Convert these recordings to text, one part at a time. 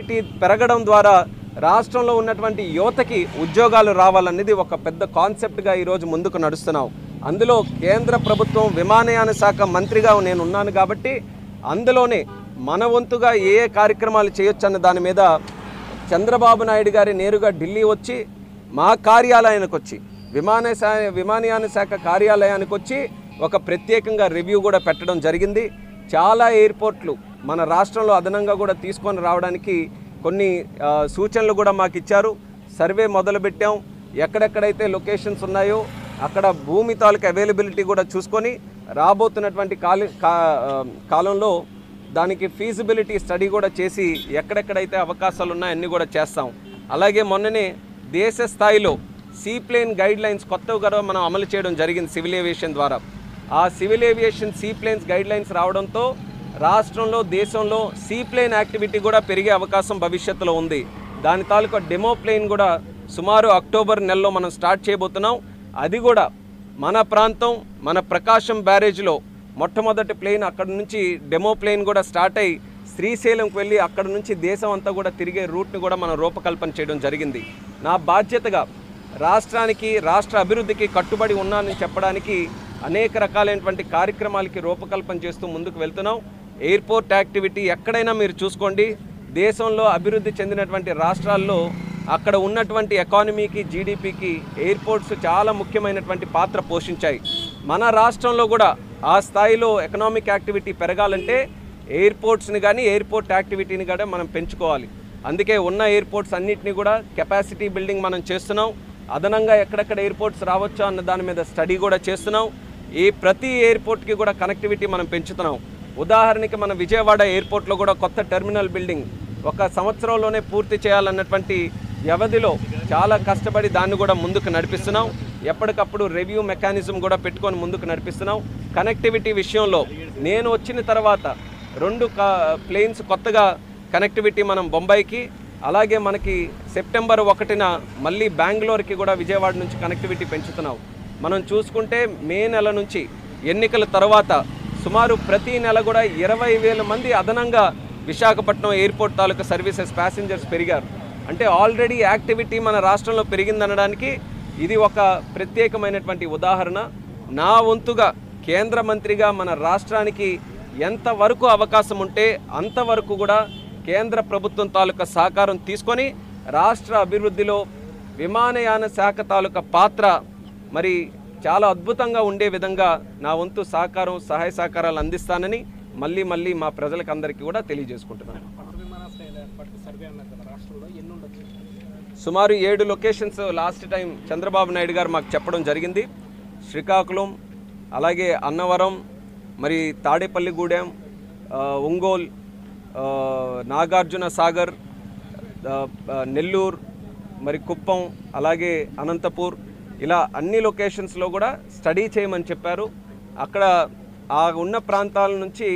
Connectivity పెరగడం ద్వారా రాష్ట్రంలో ఉన్నటువంటి యువతకి ఉద్యోగాలు రావాలనేది ఒక పెద్ద కాన్సెప్ట్గా ఈరోజు ముందుకు నడుస్తున్నాం. అందులో కేంద్ర ప్రభుత్వం విమానయాన శాఖ మంత్రిగా నేను ఉన్నాను కాబట్టి అందులోనే మన వంతుగా ఏ ఏ కార్యక్రమాలు చేయొచ్చు అన్న దాని మీద చంద్రబాబు నాయుడు గారి నేరుగా ఢిల్లీ వచ్చి మా కార్యాలయానికి వచ్చి విమానయాన శాఖ కార్యాలయానికి వచ్చి ఒక ప్రత్యేకంగా రివ్యూ కూడా పెట్టడం జరిగింది. చాలా ఎయిర్పోర్ట్లు మన రాష్ట్రంలో అదనంగా కూడా తీసుకొని రావడానికి కొన్ని సూచనలు కూడా మాకు ఇచ్చారు. సర్వే మొదలుపెట్టాం. ఎక్కడెక్కడైతే లొకేషన్స్ ఉన్నాయో అక్కడ భూమి తాలూకు అవైలబిలిటీ కూడా చూసుకొని రాబోతున్నటువంటి కాలంలో దానికి ఫీజిబిలిటీ స్టడీ కూడా చేసి ఎక్కడెక్కడైతే అవకాశాలు ఉన్నాయో అన్నీ కూడా చేస్తాం. అలాగే మొన్ననే దేశ స్థాయిలో సీప్లేన్ గైడ్ లైన్స్ కొత్తగా కూడా మనం అమలు చేయడం జరిగింది సివిల్ ఏవియేషన్ ద్వారా. ఆ civil aviation seaplanes guide lines రావడంతో రాష్ట్రంలో దేశంలో సీప్లేన్ యాక్టివిటీ కూడా పెరిగే అవకాశం భవిష్యత్తులో ఉంది. దాని తాలూకా డెమో ప్లేన్ కూడా సుమారు అక్టోబర్ నెలలో మనం స్టార్ట్ చేయబోతున్నాం. అది కూడా మన ప్రాంతం మన ప్రకాశం బ్యారేజ్లో మొట్టమొదటి ప్లేన్ అక్కడ నుంచి డెమో ప్లేన్ కూడా స్టార్ట్ అయ్యి శ్రీశైలంకి వెళ్ళి అక్కడ నుంచి దేశం అంతా కూడా తిరిగే రూట్ని కూడా మనం రూపకల్పన చేయడం జరిగింది. నా బాధ్యతగా రాష్ట్రానికి రాష్ట్ర అభివృద్ధికి కట్టుబడి ఉన్నానని చెప్పడానికి అనేక రకాలైనటువంటి కార్యక్రమాలకి రూపకల్పన చేస్తూ ముందుకు వెళ్తున్నాం. ఎయిర్పోర్ట్ యాక్టివిటీ ఎక్కడైనా మీరు చూసుకోండి, దేశంలో అభివృద్ధి చెందినటువంటి రాష్ట్రాల్లో అక్కడ ఉన్నటువంటి ఎకానమీకి జీడిపికి ఎయిర్పోర్ట్స్ చాలా ముఖ్యమైనటువంటి పాత్ర పోషించాయి. మన రాష్ట్రంలో కూడా ఆ స్థాయిలో ఎకనామిక్ యాక్టివిటీ పెరగాలంటే ఎయిర్పోర్ట్స్ని కానీ ఎయిర్పోర్ట్ యాక్టివిటీని కూడా మనం పెంచుకోవాలి. అందుకే ఉన్న ఎయిర్పోర్ట్స్ అన్నిటినీ కూడా కెపాసిటీ బిల్డింగ్ మనం చేస్తున్నాం. అదనంగా ఎక్కడెక్కడ ఎయిర్పోర్ట్స్ రావచ్చో అన్న దాని మీద స్టడీ కూడా చేస్తున్నాం. ప్రతి ఎయిర్పోర్ట్కి కూడా కనెక్టివిటీ మనం పెంచుతున్నాం. ఉదాహరణకి మన విజయవాడ ఎయిర్పోర్ట్లో కూడా కొత్త టెర్మినల్ బిల్డింగ్ 1 సంవత్సరంలోనే పూర్తి చేయాలన్నటువంటి వ్యవధిలో చాలా కష్టపడి దాన్ని కూడా ముందుకు నడిపిస్తున్నాం. ఎప్పటికప్పుడు రివ్యూ మెకానిజం కూడా పెట్టుకొని ముందుకు నడిపిస్తున్నాం. కనెక్టివిటీ విషయంలో నేను వచ్చిన తర్వాత 2 ప్లేన్స్ కొత్తగా కనెక్టివిటీ మనం బొంబాయికి, అలాగే మనకి సెప్టెంబర్ 1న మళ్ళీ బెంగళూరుకి కూడా విజయవాడ నుంచి కనెక్టివిటీ పెంచుతున్నాం. మనం చూసుకుంటే మే నెల నుంచి ఎన్నికల తర్వాత సుమారు ప్రతి నెల కూడా 20,000 మంది అదనంగా విశాఖపట్నం ఎయిర్పోర్ట్ తాలూకా సర్వీసెస్ ప్యాసింజర్స్ పెరిగారు. అంటే ఆల్రెడీ యాక్టివిటీ మన రాష్ట్రంలో పెరిగిందనడానికి ఇది ఒక ప్రత్యేకమైనటువంటి ఉదాహరణ. నా వంతుగా కేంద్ర మంత్రిగా మన రాష్ట్రానికి ఎంతవరకు అవకాశం ఉంటే అంతవరకు కూడా కేంద్ర ప్రభుత్వం తాలూకా సహకారం తీసుకొని రాష్ట్ర అభివృద్ధిలో విమానయాన శాఖ తాలూకా పాత్ర మరి చాలా అద్భుతంగా ఉండే విధంగా నా వంతు సహకారం సహాయ సహకారాలు అందిస్తానని మళ్ళీ మా ప్రజలకు అందరికీ కూడా తెలియజేసుకుంటున్నాను. సుమారు 7 locations last time Chandrababu Naidu గారు మాకు చెప్పడం జరిగింది. శ్రీకాకుళం, అలాగే అన్నవరం, మరి తాడేపల్లిగూడెం, ఒంగోలు, నాగార్జున సాగర్, నెల్లూరు, మరి కుప్పం, అలాగే అనంతపూర్, ఇలా అన్ని లొకేషన్స్లో కూడా స్టడీ చేయమని చెప్పారు. అక్కడ ఆ ఉన్న ప్రాంతాల నుంచి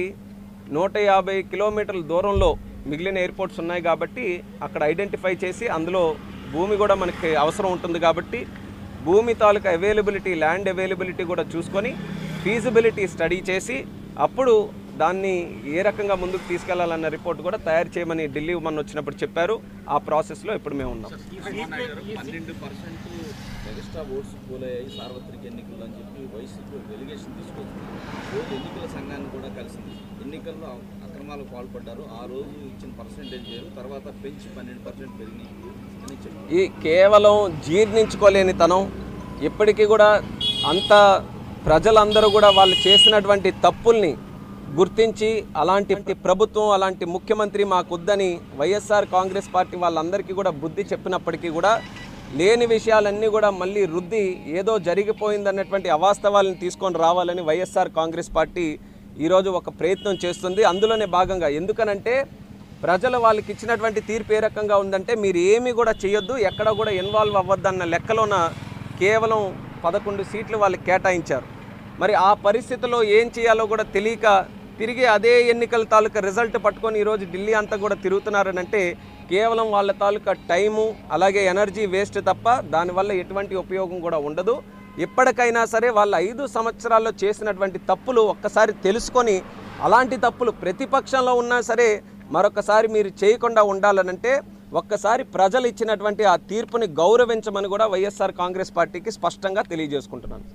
150 కిలోమీటర్ల దూరంలో మిగిలిన ఎయిర్పోర్ట్స్ ఉన్నాయి కాబట్టి అక్కడ ఐడెంటిఫై చేసి అందులో భూమి కూడా మనకి అవసరం ఉంటుంది కాబట్టి భూమి తాలూకా అవైలబిలిటీ, ల్యాండ్ అవైలబిలిటీ కూడా చూసుకొని ఫీజిబిలిటీ స్టడీ చేసి అప్పుడు దాన్ని ఏ రకంగా ముందుకు తీసుకెళ్లాలన్న రిపోర్ట్ కూడా తయారు చేయమని ఢిల్లీ మన వచ్చినప్పుడు చెప్పారు. ఆ ప్రాసెస్లో ఇప్పుడు మేము ఉన్నాం. 12% ఎక్స్ట్రా ఓట్స్ పోలయ్యాయి సార్వత్రిక ఎన్నికల్లో అని చెప్పి వైసీపీ డెలిగేషన్ తీసుకొచ్చింది. రోజు ఎన్నికల సంఘాన్ని కూడా కలిసింది. ఎన్నికల్లో అక్రమాలకు పాల్పడ్డారు. ఆ రోజు ఇచ్చిన పర్సెంటేజ్ వేరు, తర్వాత పెంచి 12% పెరిగినాయి అని చెప్పి ఈ కేవలం జీర్ణించుకోలేని తనం ఇప్పటికీ కూడా అంత ప్రజలందరూ కూడా వాళ్ళు చేసినటువంటి తప్పుల్ని గుర్తించి అలాంటి ప్రభుత్వం అలాంటి ముఖ్యమంత్రి మాకొద్దని వైఎస్ఆర్ కాంగ్రెస్ పార్టీ వాళ్ళందరికీ కూడా బుద్ధి చెప్పినప్పటికీ కూడా లేని విషయాలన్నీ కూడా మళ్ళీ రుద్ది ఏదో జరిగిపోయిందన్నటువంటి అవాస్తవాలను తీసుకొని రావాలని వైఎస్ఆర్ కాంగ్రెస్ పార్టీ ఈరోజు ఒక ప్రయత్నం చేస్తుంది. అందులోనే భాగంగా ఎందుకనంటే ప్రజలు వాళ్ళకి ఇచ్చినటువంటి తీర్పు ఏ రకంగా ఉందంటే మీరు ఏమీ కూడా చేయొద్దు, ఎక్కడ కూడా ఇన్వాల్వ్ అవ్వద్దన్న లెక్కలోన కేవలం 11 సీట్లు వాళ్ళకి కేటాయించారు. మరి ఆ పరిస్థితిలో ఏం చేయాలో కూడా తెలియక తిరిగి అదే ఎన్నికల తాలూకా రిజల్ట్ పట్టుకొని ఈరోజు ఢిల్లీ అంతా కూడా తిరుగుతున్నారనంటే కేవలం వాళ్ళ తాలూకా టైము అలాగే ఎనర్జీ వేస్ట్ తప్ప దానివల్ల ఎటువంటి ఉపయోగం కూడా ఉండదు. ఎప్పటికైనా సరే వాళ్ళ 5 సంవత్సరాల్లో చేసినటువంటి తప్పులు ఒక్కసారి తెలుసుకొని అలాంటి తప్పులు ప్రతిపక్షంలో ఉన్నా సరే మరొకసారి మీరు చేయకుండా ఉండాలనంటే ఒక్కసారి ప్రజలు ఇచ్చినటువంటి ఆ తీర్పుని గౌరవించమని కూడా వైఎస్ఆర్ కాంగ్రెస్ పార్టీకి స్పష్టంగా తెలియజేసుకుంటున్నాను.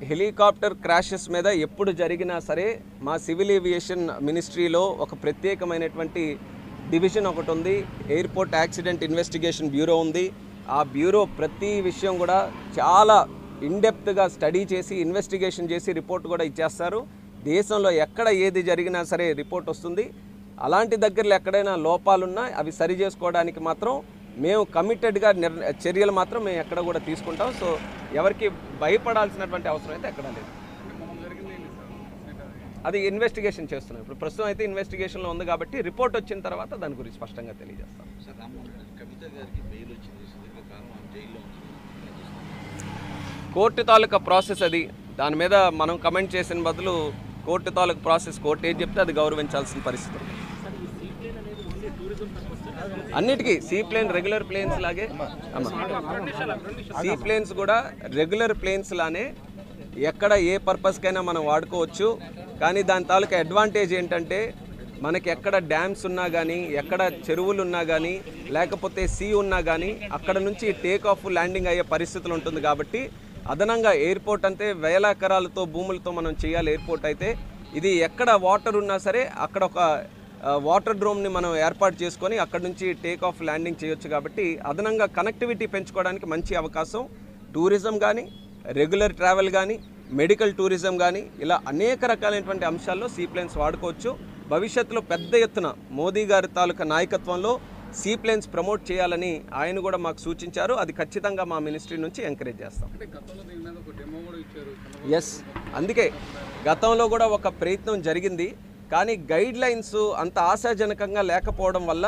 హెలికాప్టర్ క్రాషెస్ మీద ఎప్పుడు జరిగినా సరే మా సివిల్ ఏవియేషన్ మినిస్ట్రీలో ఒక ప్రత్యేకమైనటువంటి డివిజన్ ఒకటి ఉంది, ఎయిర్పోర్ట్ యాక్సిడెంట్ ఇన్వెస్టిగేషన్ బ్యూరో ఉంది. ఆ బ్యూరో ప్రతి విషయం కూడా చాలా ఇన్డెప్త్గా స్టడీ చేసి ఇన్వెస్టిగేషన్ చేసి రిపోర్ట్ కూడా ఇచ్చేస్తారు. దేశంలో ఎక్కడ ఏది జరిగినా సరే రిపోర్ట్ వస్తుంది. అలాంటి దగ్గరలో ఎక్కడైనా లోపాలున్నా అవి సరి చేసుకోవడానికి మాత్రం మేము కమిటెడ్గా చర్యలు మాత్రం మేము ఎక్కడ కూడా తీసుకుంటాం. సో ఎవరికి భయపడాల్సినటువంటి అవసరం అయితే ఎక్కడా లేదు. అది ఇన్వెస్టిగేషన్ చేస్తున్నాం. ఇప్పుడు ప్రస్తుతం అయితే ఇన్వెస్టిగేషన్లో ఉంది కాబట్టి రిపోర్ట్ వచ్చిన తర్వాత దాని గురించి స్పష్టంగా తెలియజేస్తాం. కోర్టు తాలూకా ప్రాసెస్ అది, దాని మీద మనం కమెంట్ చేసిన బదులు కోర్టు తాలూకా ప్రాసెస్ కోర్టు ఏం చెప్తే అది గౌరవించాల్సిన పరిస్థితి ఉంది. అన్నిటికీ సీ ప్లేన్ రెగ్యులర్ ప్లేన్స్ లాగే సీ ప్లేన్స్ కూడా రెగ్యులర్ ప్లేన్స్ లానే ఎక్కడ ఏ పర్పస్కైనా మనం వాడుకోవచ్చు. కానీ దాని తాలూకా అడ్వాంటేజ్ ఏంటంటే మనకి ఎక్కడ డ్యామ్స్ ఉన్నా కానీ, ఎక్కడ చెరువులు ఉన్నా కానీ, లేకపోతే సీ ఉన్నా కానీ అక్కడ నుంచి టేక్ ఆఫ్ ల్యాండింగ్ అయ్యే పరిస్థితులు ఉంటుంది. కాబట్టి అదనంగా ఎయిర్పోర్ట్ అంటే వేల ఎకరాలతో భూములతో మనం చేయాలి. ఎయిర్పోర్ట్ అయితే ఇది ఎక్కడ వాటర్ ఉన్నా సరే అక్కడ ఒక వాటర్ డ్రోమ్ని మనం ఏర్పాటు చేసుకొని అక్కడ నుంచి టేక్ ఆఫ్ ల్యాండింగ్ చేయొచ్చు. కాబట్టి అదనంగా కనెక్టివిటీ పెంచుకోవడానికి మంచి అవకాశం. టూరిజం కానీ, రెగ్యులర్ ట్రావెల్ కానీ, మెడికల్ టూరిజం కానీ, ఇలా అనేక రకాలైనటువంటి అంశాల్లో సీప్లేన్స్ వాడుకోవచ్చు. భవిష్యత్తులో పెద్ద ఎత్తున మోదీ గారి తాలూకా నాయకత్వంలో సీప్లేన్స్ ప్రమోట్ చేయాలని ఆయన కూడా మాకు సూచించారు. అది ఖచ్చితంగా మా మినిస్ట్రీ నుంచి ఎంకరేజ్ చేస్తాం. ఎస్, అందుకే గతంలో కూడా ఒక ప్రయత్నం జరిగింది. కానీ గైడ్ లైన్స్ అంత ఆశాజనకంగా లేకపోవడం వల్ల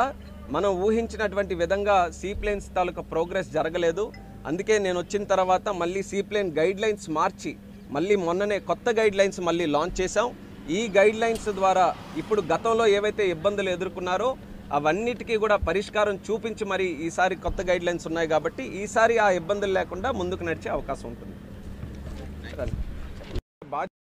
మనం ఊహించినటువంటి విధంగా సీప్లేన్స్ తాలూకా ప్రోగ్రెస్ జరగలేదు. అందుకే నేను వచ్చిన తర్వాత మళ్ళీ సీప్లేన్ గైడ్ లైన్స్ మార్చి మళ్ళీ మొన్ననే కొత్త గైడ్ లైన్స్ మళ్ళీ లాంచ్ చేశాం. ఈ గైడ్ లైన్స్ ద్వారా ఇప్పుడు గతంలో ఏవైతే ఇబ్బందులు ఎదుర్కొన్నారో అవన్నిటికీ కూడా పరిష్కారం చూపించి మరి ఈసారి కొత్త గైడ్ లైన్స్ ఉన్నాయి కాబట్టి ఈసారి ఆ ఇబ్బందులు లేకుండా ముందుకు నడిచే అవకాశం ఉంటుంది.